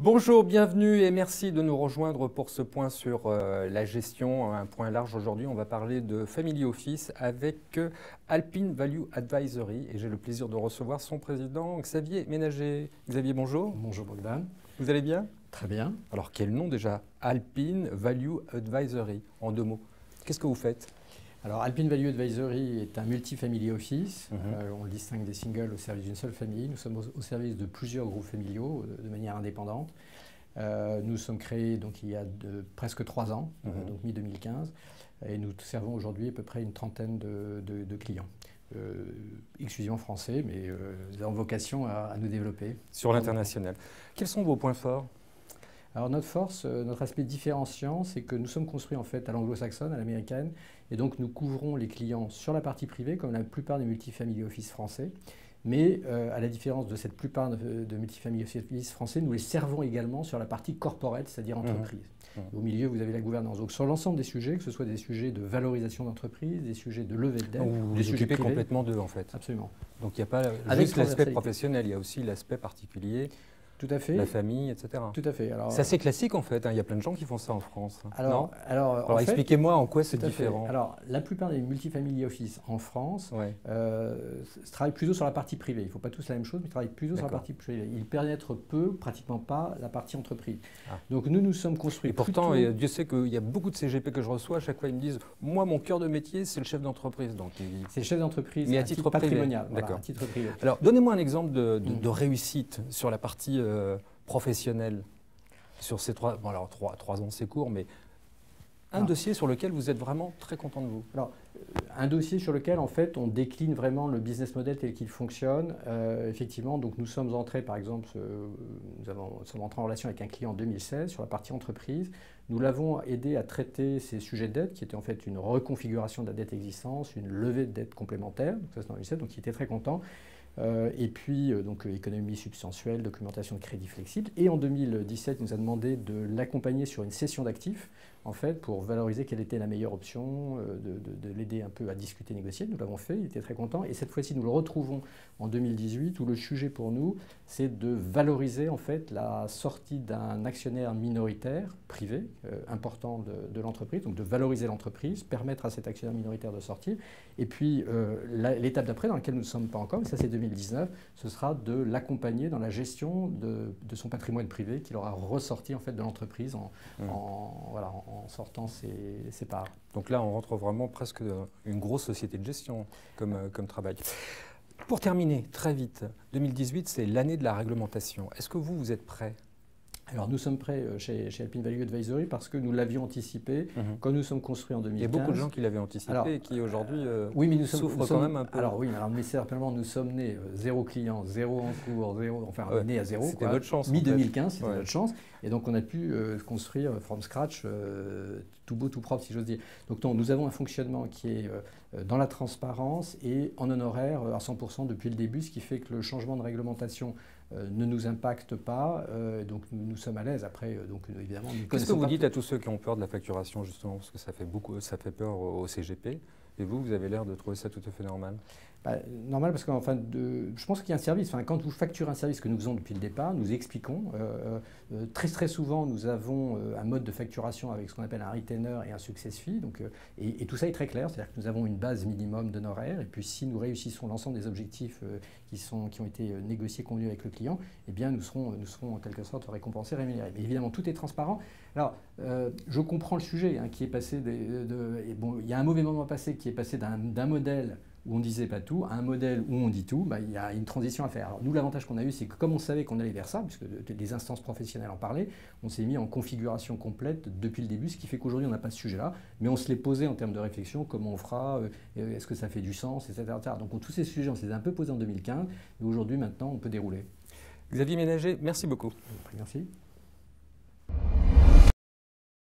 Bonjour, bienvenue et merci de nous rejoindre pour ce point sur la gestion, un point large aujourd'hui. On va parler de Family Office avec Alpine Value Advisory et j'ai le plaisir de recevoir son président Xavier Ménager. Xavier, bonjour. Bonjour Bogdan. Vous allez bien? Très bien. Alors quel nom déjà? Alpine Value Advisory, en deux mots. Qu'est-ce que vous faites? Alors Alpine Value Advisory est un multi-family office. On le distingue des singles au service d'une seule famille. Nous sommes au service de plusieurs groupes familiaux de manière indépendante. Nous sommes créés donc, il y a presque 3 ans, donc mi-2015, et nous servons aujourd'hui à peu près une trentaine de clients. Exclusivement français, mais nous avons vocation à nous développer. Sur l'international. Quels sont vos points forts? Alors notre force, notre aspect différenciant, c'est que nous sommes construits en fait à l'anglo-saxonne, à l'américaine, et donc nous couvrons les clients sur la partie privée, comme la plupart des multifamily office français. Mais à la différence de cette plupart de multifamily office français, nous les servons également sur la partie corporate, c'est-à-dire entreprise. Au milieu, vous avez la gouvernance. Donc sur l'ensemble des sujets, que ce soit des sujets de valorisation d'entreprise, des sujets de levée de dette, des sujets privés. Complètement d'eux en fait. Absolument. Donc il n'y a pas juste l'aspect professionnel, il y a aussi l'aspect particulier. Tout à fait. La famille, etc. Tout à fait. C'est assez classique en fait, hein. Il y a plein de gens qui font ça en France. Alors expliquez-moi en quoi c'est différent. Alors la plupart des multifamily office en France travaillent plutôt sur la partie privée. Il ne faut pas tous la même chose, mais ils travaillent plutôt sur la partie privée. Ils pénètrent peu, pratiquement pas, la partie entreprise. Donc nous sommes construits. Et pourtant, Dieu sait qu'il y a beaucoup de CGP que je reçois, à chaque fois ils me disent « Moi, mon cœur de métier, c'est le chef d'entreprise. » C'est le chef d'entreprise, mais à titre patrimonial. D'accord. Voilà, à titre privé. Alors, donnez-moi un exemple de réussite sur la partie professionnelle. Sur ces 3 ans, c'est court, mais un dossier sur lequel vous êtes vraiment très content de vous. Alors, un dossier sur lequel, en fait, on décline vraiment le business model tel qu'il fonctionne. Effectivement, donc nous sommes entrés, par exemple, nous sommes entrés en relation avec un client en 2016 sur la partie entreprise. Nous l'avons aidé à traiter ces sujets de dette, qui étaient en fait une reconfiguration de la dette existante, une levée de dette complémentaire. Donc ça, c'est en 2016, donc il était très content. Et puis, économie substantielle, documentation de crédit flexible. Et en 2017, il nous a demandé de l'accompagner sur une cession d'actifs, en fait, pour valoriser quelle était la meilleure option, de l'aider un peu à discuter, négocier. Nous l'avons fait, il était très content. Et cette fois-ci, nous le retrouvons en 2018, où le sujet pour nous, c'est de valoriser, en fait, la sortie d'un actionnaire minoritaire, privé, important de l'entreprise. Donc, de valoriser l'entreprise, permettre à cet actionnaire minoritaire de sortir. Et puis, l'étape d'après, dans laquelle nous ne sommes pas encore, mais ça c'est 2019, ce sera de l'accompagner dans la gestion de son patrimoine privé qu'il aura ressorti en fait de l'entreprise en sortant ses parts. Donc là, on rentre vraiment presque dans une grosse société de gestion comme travail. Pour terminer, très vite, 2018, c'est l'année de la réglementation. Est-ce que vous êtes prêts? Alors nous sommes prêts chez Alpine Value Advisory parce que nous l'avions anticipé quand nous sommes construits en 2015. Il y a beaucoup de gens qui l'avaient anticipé et qui aujourd'hui souffrent quand même un peu. Alors oui, mais simplement nous sommes nés 0 client, 0 en cours, nés à 0. C'était votre chance. Mi-2015, c'était notre chance. Et donc on a pu construire from scratch, tout beau, tout propre si j'ose dire. Donc nous avons un fonctionnement qui est dans la transparence et en honoraire à 100% depuis le début, ce qui fait que le changement de réglementation ne nous impacte pas, donc nous sommes à l'aise. Après, évidemment, nous Qu'est-ce que vous dites à tous ceux qui ont peur de la facturation, justement, parce que ça fait peur au CGP, et vous avez l'air de trouver ça tout à fait normal? Normal parce que je pense qu'il y a un service. Quand vous facturez un service que nous faisons depuis le départ, nous expliquons. Très souvent, nous avons un mode de facturation avec ce qu'on appelle un retainer et un success fee. Donc, et tout ça est très clair, c'est-à-dire que nous avons une base minimum d'honoraires. Et puis si nous réussissons l'ensemble des objectifs qui ont été négociés, convenus avec le client, eh bien nous serons en quelque sorte récompensés, rémunérés. Mais évidemment, tout est transparent. Alors, je comprends le sujet qui est passé il y a un mauvais moment passé qui est passé d'un modèle où on ne disait pas tout, à un modèle où on dit tout, il y a une transition à faire. Alors nous, l'avantage qu'on a eu, c'est que comme on savait qu'on allait vers ça, puisque les instances professionnelles en parlaient, on s'est mis en configuration complète depuis le début, ce qui fait qu'aujourd'hui, on n'a pas ce sujet-là, mais on se l'est posé en termes de réflexion, comment on fera, est-ce que ça fait du sens, etc. Donc tous ces sujets, on s'est un peu posés en 2015, mais aujourd'hui, maintenant, on peut dérouler. Xavier Ménager, merci beaucoup. Merci.